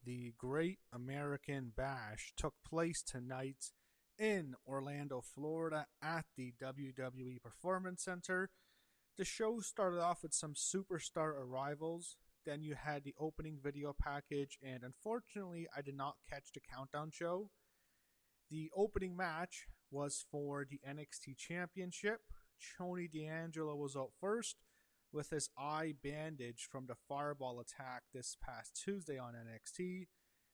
The Great American Bash took place tonight in Orlando, Florida at the WWE Performance Center. The show started off with some superstar arrivals. Then you had the opening video package, and unfortunately, I did not catch the countdown show. The opening match was for the NXT Championship. Tony D'Angelo was out first with his eye bandaged from the fireball attack this past Tuesday on NXT.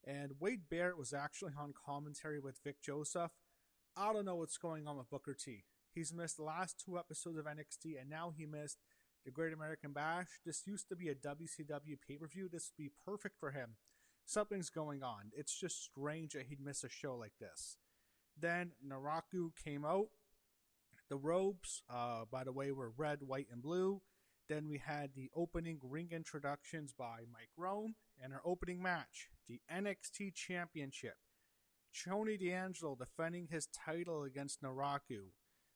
And Wade Barrett was actually on commentary with Vic Joseph. I don't know what's going on with Booker T. He's missed the last 2 episodes of NXT, and now he missed the Great American Bash. This used to be a WCW pay-per-view. This would be perfect for him. Something's going on. It's just strange that he'd miss a show like this. Then Naraku came out. The robes, by the way, were red, white, and blue. Then we had the opening ring introductions by Mike Rome, and our opening match, the NXT Championship. Tony D'Angelo defending his title against Naraku.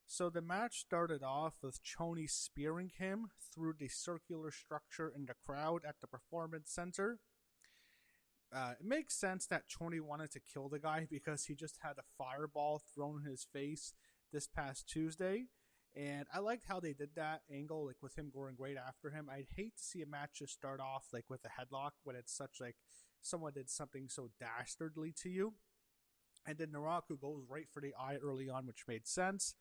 So the match started off with Tony spearing him through the circular structure in the crowd at the Performance Center. It makes sense that Tony wanted to kill the guy because he just had a fireball thrown in his face this past Tuesday. And I liked how they did that angle, like with him going right after him. I'd hate to see a match just start off like with a headlock when it's such like someone did something so dastardly to you. And then Naraku goes right for the eye early on, which made sense.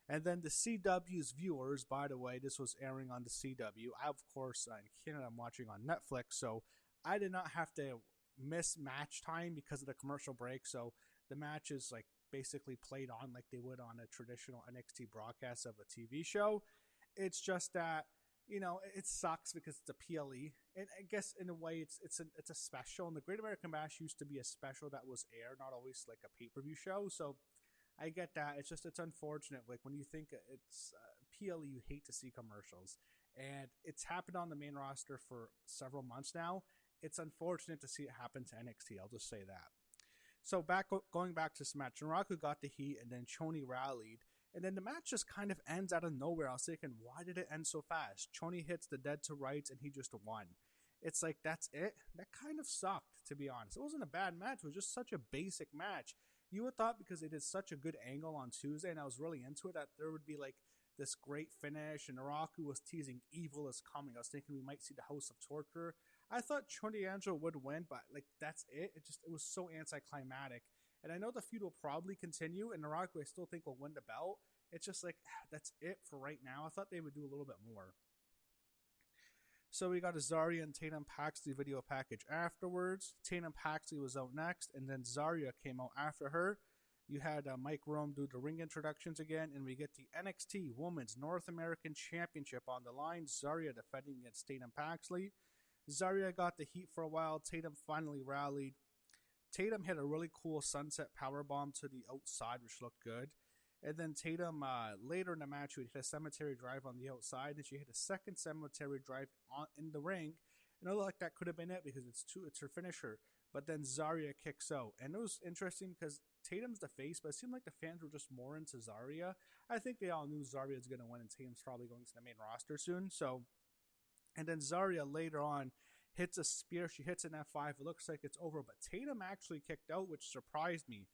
And then the CW's viewers, by the way, this was airing on the CW. I, of course, in Canada, I'm watching on Netflix, so I did not have to miss match time because of the commercial break. So the match is like basically played on like they would on a traditional NXT broadcast of a TV show. It's just that, you know, it sucks because it's a PLE, and I guess in a way it's a special. And the Great American Bash used to be a special that was aired, not always like a pay-per-view show. So I get that. It's unfortunate. Like when you think it's PLE, you hate to see commercials, and it's happened on the main roster for several months now. It's unfortunate to see it happen to NXT. I'll just say that. So going back to this match, Naraku got the heat, and then Tony rallied, and then the match just kind of ends out of nowhere. I was thinking, why did it end so fast? Tony hits the dead to rights, and he just won. It's like, that's it? That kind of sucked, to be honest. It wasn't a bad match. It was just such a basic match. You would thought because they did such a good angle on Tuesday, and I was really into it, that there would be like this great finish, and Naraku was teasing evil is coming. I was thinking we might see the House of Torture. I thought Tony D'Angelo would win, but like that's it. It was so anticlimactic. And I know the feud will probably continue, and Naraku I still think will win the belt. It's just like that's it for right now. I thought they would do a little bit more. So we got a Zaria and Tatum Paxley video package afterwards. Tatum Paxley was out next, and then Zaria came out after her. You had Mike Rome do the ring introductions again, and we get the NXT Women's North American Championship on the line. Zaria defending against Tatum Paxley. Zaria got the heat for a while. Tatum finally rallied. Tatum hit a really cool sunset powerbomb to the outside, which looked good. And then Tatum, later in the match, would hit a cemetery drive on the outside, and she hit a second cemetery drive in the ring. And it looked like that could have been it because it's her finisher. But then Zaria kicks out. And it was interesting because Tatum's the face, but it seemed like the fans were just more into Zaria. I think they all knew Zaria was going to win, and Tatum's probably going to the main roster soon. And then Zaria later on hits a spear. She hits an F5. It looks like it's over, but Tatum actually kicked out, which surprised me.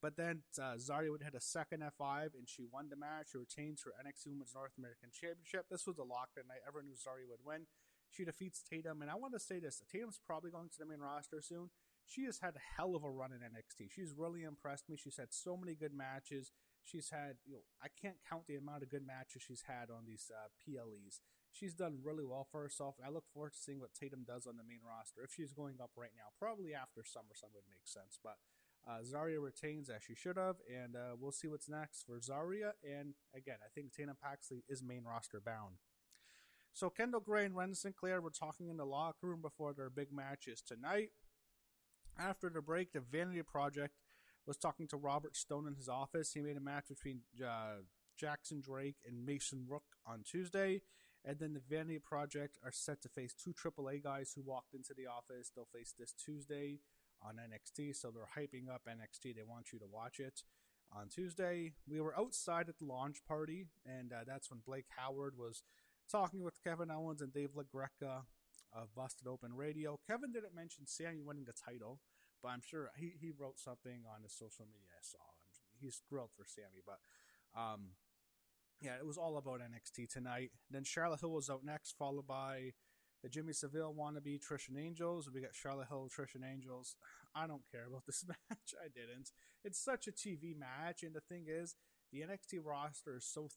But then Zaria would hit a second F5, and she won the match. She retains her NXT Women's North American Championship. This was a lock that night. Everyone knew Zaria would win. She defeats Tatum, and I want to say this. Tatum's probably going to the main roster soon. She has had a hell of a run in NXT. She's really impressed me. She's had so many good matches. She's had, I can't count the amount of good matches she's had on these PLEs. She's done really well for herself. I look forward to seeing what Tatum does on the main roster. If she's going up right now, probably after SummerSlam would make sense. But Zaria retains as she should have, and we'll see what's next for Zaria. And again, I think Tatum Paxley is main roster bound. So Kendal Gray and Wren Sinclair were talking in the locker room before their big matches tonight. After the break, the Vanity Project was talking to Robert Stone in his office. He made a match between Jackson Drake and Mason Rook on Tuesday. And then the Vanity Project are set to face 2 AAA guys who walked into the office. They'll face this Tuesday on NXT. So they're hyping up NXT. They want you to watch it. On Tuesday, we were outside at the launch party, and that's when Blake Howard was talking with Kevin Owens and Dave LaGreca of Busted Open Radio. Kevin didn't mention Sammy winning the title, but I'm sure he wrote something on his social media. I saw. He's thrilled for Sammy, but yeah, it was all about NXT tonight. Then Charlotte Hill was out next, followed by the Jimmy Savile wannabe Tristian Angels. We got Charlotte Hill, Tristian Angels. I don't care about this match. I didn't. It's such a TV match, and the thing is, the NXT roster is so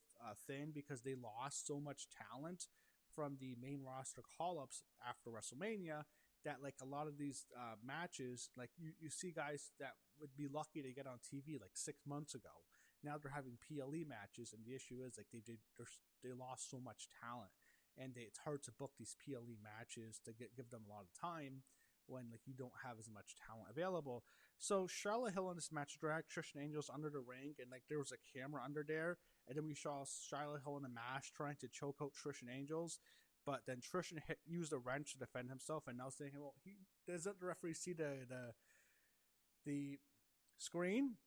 thin because they lost so much talent from the main roster call-ups after WrestleMania that, like, a lot of these matches, like, you see guys that would be lucky to get on TV like 6 months ago. Now they're having PLE matches, and the issue is, like, they lost so much talent, and it's hard to book these PLE matches to give them a lot of time when, like, you don't have as much talent available. So Charlotte Hill in this match dragged Tristian Angels under the ring, and, like, there was a camera under there, and then we saw Charlotte Hill in the mask trying to choke out Tristian Angels, but then Tristian used a wrench to defend himself, and now I was thinking, well, doesn't the referee see the screen?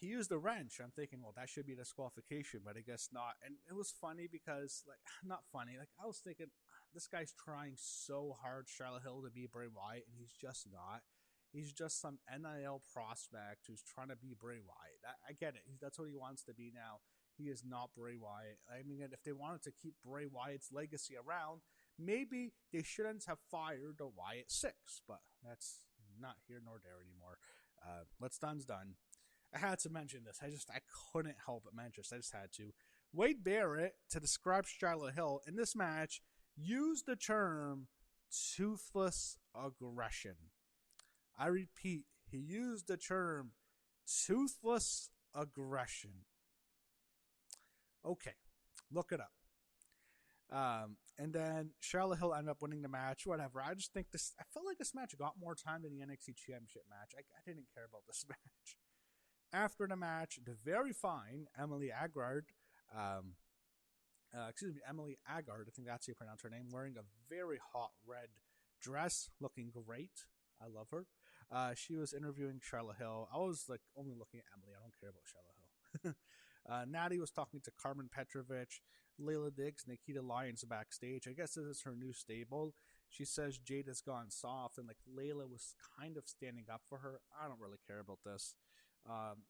He used the wrench. I'm thinking, well, that should be disqualification, but I guess not. And it was funny because, like, not funny. Like, I was thinking, this guy's trying so hard, Charlotte Hill, to be Bray Wyatt, and he's just not. He's just some NIL prospect who's trying to be Bray Wyatt. I get it. That's what he wants to be now. He is not Bray Wyatt. I mean, if they wanted to keep Bray Wyatt's legacy around, maybe they shouldn't have fired the Wyatt Six, but that's not here nor there anymore. What's done's done. I had to mention this. I couldn't help but mention this. I just had to. Wade Barrett, to describe Charlotte Hill in this match, used the term toothless aggression. I repeat, he used the term toothless aggression. Okay, look it up. And then Charlotte Hill ended up winning the match, whatever. I just think I felt like this match got more time than the NXT Championship match. I didn't care about this match. After the match, the very fine Emily Agard, Emily Agard, I think that's how you pronounce her name, wearing a very hot red dress, looking great. I love her. She was interviewing Charlotte Hill. I was, like, only looking at Emily. I don't care about Charlotte Hill. Natty was talking to Carmen Petrovich. Layla Diggs, Nikita Lyons backstage. I guess this is her new stable. She says Jade has gone soft, and, like, Layla was kind of standing up for her. I don't really care about this.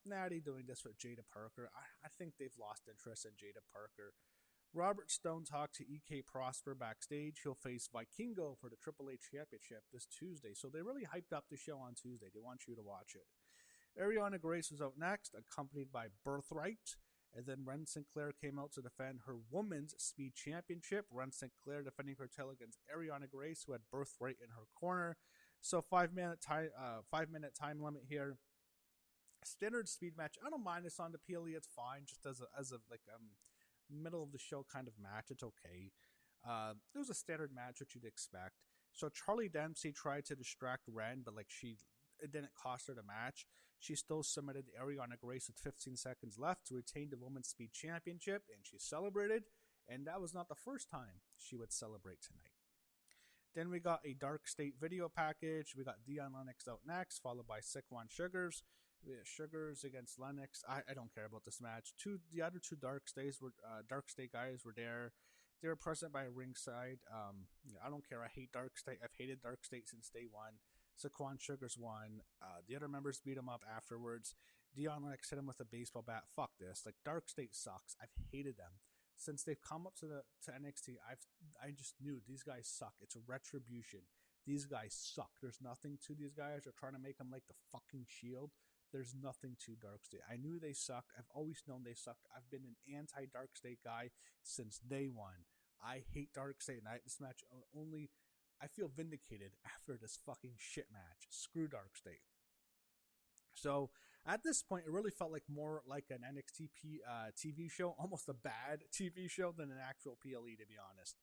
Natty doing this with Jada Parker. I think they've lost interest in Jada Parker. Robert Stone talked to EK Prosper backstage. He'll face Vikingo for the AAA Championship this Tuesday. So they really hyped up the show on Tuesday. They want you to watch it. Arianna Grace was out next, accompanied by Birthright. And then Wren Sinclair came out to defend her Women's Speed Championship. Wren Sinclair defending her title against Arianna Grace, who had Birthright in her corner. So 5-minute time limit here. Standard speed match. I don't mind this on the PLE. It's fine, just as a middle of the show kind of match. It's okay. It was a standard match, which you'd expect. So Charlie Dempsey tried to distract Wren, but, like, it didn't cost her the match. She still submitted Arianna Grace with 15 seconds left to retain the Women's Speed Championship, and she celebrated. And that was not the first time she would celebrate tonight. Then we got a Dark State video package. We got Dion Lennox out next, followed by Saquon Sugars. Sugars against Lennox. I don't care about this match. The other two Dark State guys were there. They were present by ringside. I don't care. I hate Dark State. I've hated Dark State since day one. Saquon Sugars won. The other members beat him up afterwards. Dion Lennox hit him with a baseball bat. Fuck this. Like, Dark State sucks. I've hated them since they've come up to NXT. I just knew these guys suck. It's a retribution. These guys suck. There's nothing to these guys. They're trying to make them like the fucking Shield. There's nothing to Dark State. I knew they sucked. I've always known they sucked. I've been an anti-Dark State guy since day one. I hate Dark State, and this match I feel vindicated after this fucking shit match. Screw Dark State. So at this point, it really felt like more like an NXT TV show, almost a bad TV show than an actual PLE, to be honest.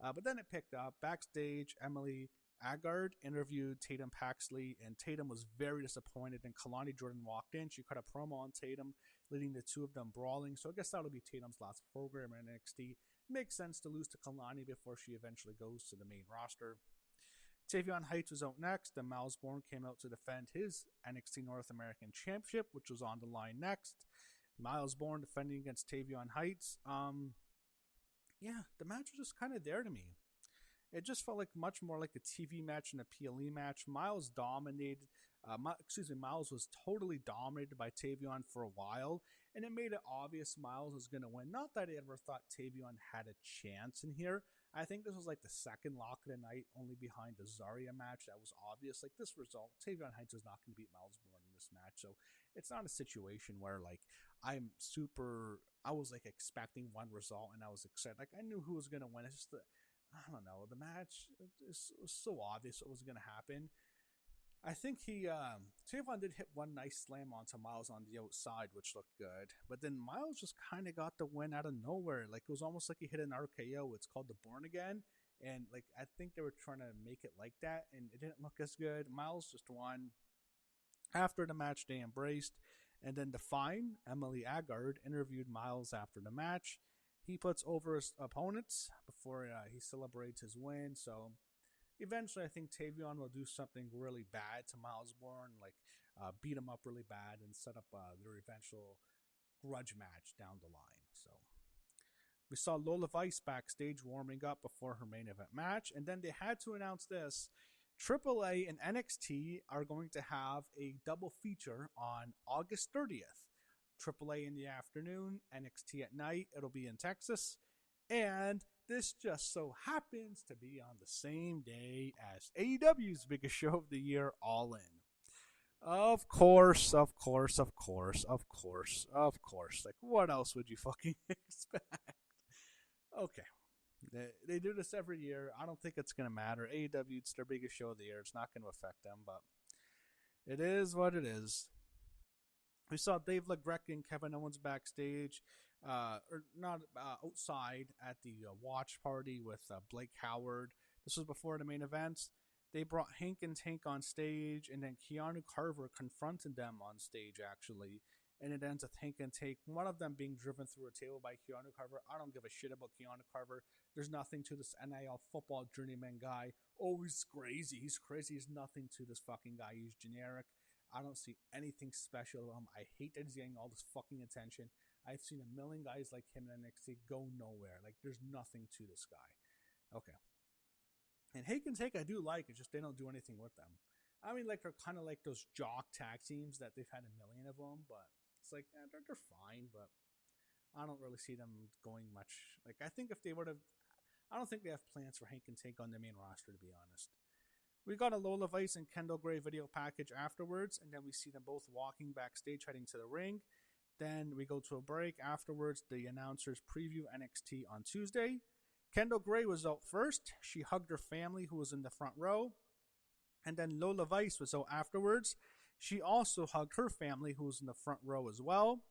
But then it picked up. Backstage, Emily Agard interviewed Tatum Paxley, and Tatum was very disappointed. And Kalani Jordan walked in. She cut a promo on Tatum, leading the two of them brawling. So I guess that'll be Tatum's last program in NXT. Makes sense to lose to Kalani before she eventually goes to the main roster. Tavion Heights was out next, and Myles Borne came out to defend his NXT North American Championship, which was on the line next. Myles Borne defending against Tavion Heights. Yeah, the match was just kind of there to me. It just felt like much more like a TV match and a PLE match. Myles dominated. Myles was totally dominated by Tavion for a while, and it made it obvious Myles was going to win. Not that I ever thought Tavion had a chance in here. I think this was like the second lock of the night, only behind the Zaria match. That was obvious. Like this result, Tavion Heights is not going to beat Myles Borne in this match, so it's not a situation where like I was like expecting one result and I was excited. Like I knew who was going to win. It's just I don't know. The match it was so obvious what was going to happen. I think Tavion did hit one nice slam onto Myles on the outside, which looked good. But then Myles just kind of got the win out of nowhere. Like it was almost like he hit an RKO. It's called the Borne again. And like I think they were trying to make it like that, and it didn't look as good. Myles just won. After the match, they embraced. And then the Fine, Emily Agard, interviewed Myles after the match. He puts over his opponents before he celebrates his win. So eventually, I think Tavion will do something really bad to Myles Borne, like beat him up really bad and set up their eventual grudge match down the line. So we saw Lola Vice backstage warming up before her main event match, and then they had to announce this. AAA and NXT are going to have a double feature on August 30th. AAA in the afternoon, NXT at night. It'll be in Texas. And this just so happens to be on the same day as AEW's biggest show of the year, All In. Of course. Like, what else would you fucking expect? Okay. They do this every year. I don't think it's going to matter. AEW, it's their biggest show of the year. It's not going to affect them, but it is what it is. We saw Dave LaGreca and Kevin Owens backstage, outside at the watch party with Blake Howard. This was before the main events. They brought Hank and Tank on stage, and then Keanu Carver confronted them on stage, actually. And it ends with Hank and Tank, one of them being driven through a table by Keanu Carver. I don't give a shit about Keanu Carver. There's nothing to this NIL football journeyman guy. Oh, he's crazy. He's crazy. There's nothing to this fucking guy. He's generic. I don't see anything special about him. I hate that he's getting all this fucking attention. I've seen a million guys like him in NXT go nowhere. Like, there's nothing to this guy. Okay. And Hank and Tank I do like. It's just they don't do anything with them. I mean, like, they're kind of like those jock tag teams that they've had a million of them, but it's like, they're fine, but I don't really see them going much. Like, I think if they would have, I don't think they have plans for Hank and Tank on the main roster, to be honest. We got a Lola Vice and Kendal Gray video package afterwards, and then we see them both walking backstage heading to the ring. Then we go to a break. Afterwards, the announcers preview NXT on Tuesday. Kendal Gray was out first. She hugged her family, who was in the front row. And then Lola Vice was out afterwards. She also hugged her family, who was in the front row as well.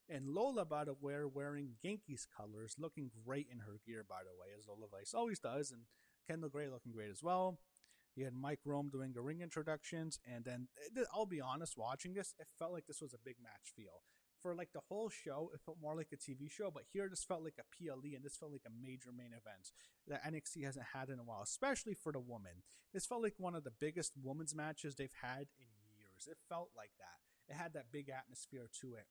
And Lola, by the way, wearing Yankees colors, looking great in her gear, by the way, as Lola Vice always does. And Kendal Gray looking great as well. You had Mike Rome doing the ring introductions. And then, I'll be honest, watching this, it felt like this was a big match feel. For like the whole show, it felt more like a TV show, but here this felt like a PLE, and this felt like a major main event that NXT hasn't had in a while, especially for the woman. This felt like one of the biggest women's matches they've had in years. It felt like that. It had that big atmosphere to it.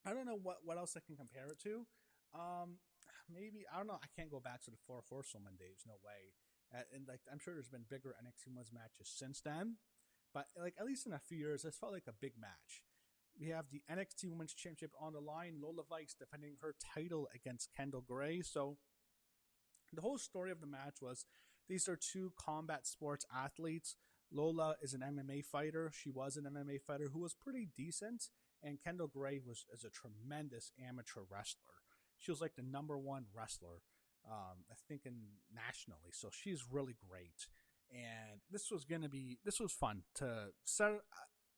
I don't know what else I can compare it to. Maybe, I don't know, I can't go back to the Four Horsewomen days, no way. And like, I'm sure there's been bigger NXT women's matches since then, but like at least in a few years, this felt like a big match. We have the NXT Women's Championship on the line. Lola Vice defending her title against Kendal Gray. So the whole story of the match was these are two combat sports athletes. Lola is an MMA fighter. She was an MMA fighter who was pretty decent. And Kendal Gray is a tremendous amateur wrestler. She was like the number one wrestler, I think, nationally. So she's really great. And this was fun to set.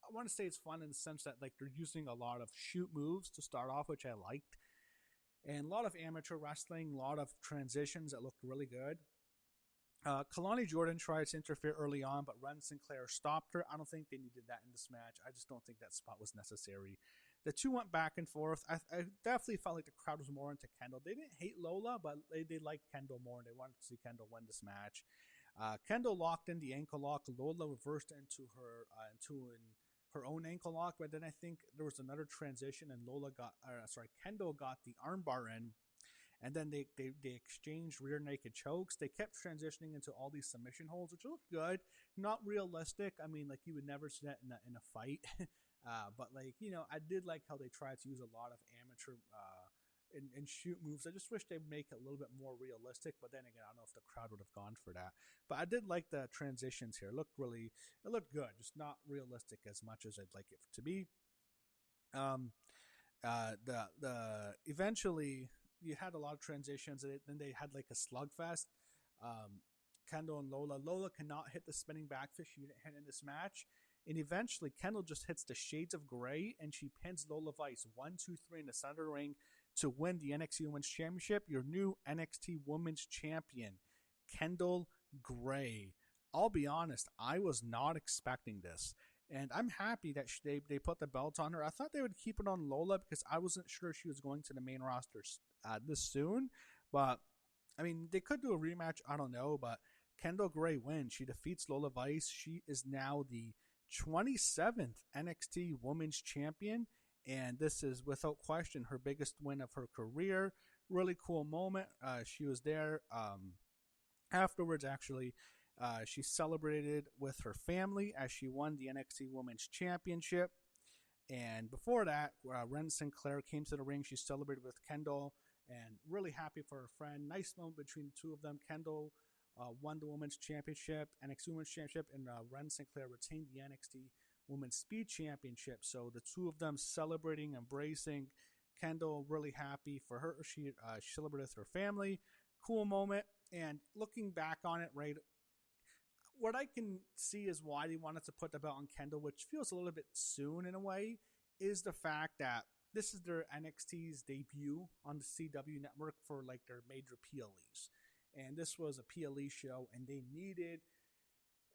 I want to say it's fun in the sense that like they're using a lot of shoot moves to start off, which I liked, and a lot of amateur wrestling, a lot of transitions that looked really good. Kalani Jordan tried to interfere early on, but Wren Sinclair stopped her. I don't think they needed that in this match. I just don't think that spot was necessary. The two went back and forth. I definitely felt like the crowd was more into Kendal. They didn't hate Lola, but they liked Kendal more, and they wanted to see Kendal win this match. Kendal locked in the ankle lock. Lola reversed into her own ankle lock, but then I think there was another transition, and Kendal got the armbar in, And then they exchanged rear naked chokes. They kept transitioning into all these submission holds, which looked good. Not realistic. I mean, like, you would never see that in a fight. But, like, you know, I did like how they tried to use a lot of amateur and shoot moves. I just wish they'd make it a little bit more realistic. But then again, I don't know if the crowd would have gone for that. But I did like the transitions here. It looked good. Just not realistic as much as I'd like it to be. Eventually you had a lot of transitions, and then they had like a slugfest. Kendal and Lola cannot hit the spinning backfish. She didn't hit in this match, and eventually Kendal just hits the Shades of Grey, and she pins Lola Vice 1, 2, 3 in the center ring to win the NXT Women's Championship. Your new NXT Women's Champion, Kendal Grey. I'll be honest, I was not expecting this. And I'm happy that they put the belt on her. I thought they would keep it on Lola because I wasn't sure she was going to the main roster this soon. But, I mean, they could do a rematch. I don't know. But Kendal Grey wins. She defeats Lola Vice. She is now the 27th NXT Women's Champion. And this is, without question, her biggest win of her career. Really cool moment. She was there afterwards, actually. She celebrated with her family as she won the NXT Women's Championship. And before that, Wren Sinclair came to the ring. She celebrated with Kendal and really happy for her friend. Nice moment between the two of them. Kendal won the Women's Championship, NXT Women's Championship, and Wren Sinclair retained the NXT Women's Speed Championship. So the two of them celebrating, embracing. Kendal really happy for her. She celebrated with her family. Cool moment. And looking back on it, right, what I can see is why they wanted to put the belt on Kendal, which feels a little bit soon in a way, is the fact that this is their NXT's debut on the CW network for like their major PLEs. And this was a PLE show, and they needed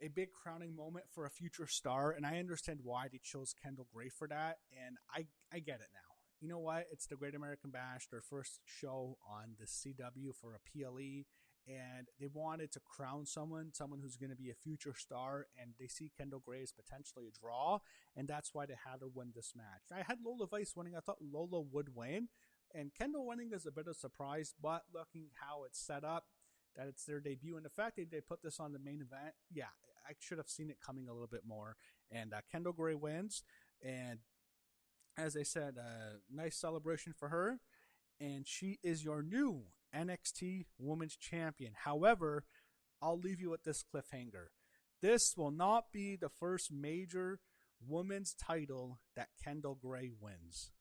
a big crowning moment for a future star. And I understand why they chose Kendal Grey for that. And I get it now. You know what? It's the Great American Bash, their first show on the CW for a PLE. And they wanted to crown someone who's going to be a future star, and they see Kendal Grey as potentially a draw, and that's why they had her win this match. I had Lola Vice winning. I thought Lola would win, and Kendal winning is a bit of a surprise, but looking how it's set up, that it's their debut, and the fact that they put this on the main event, yeah, I should have seen it coming a little bit more, and Kendal Grey wins, and as I said, nice celebration for her, and she is your new NXT Women's Champion. However, I'll leave you with this cliffhanger. This will not be the first major women's title that Kendal Grey wins.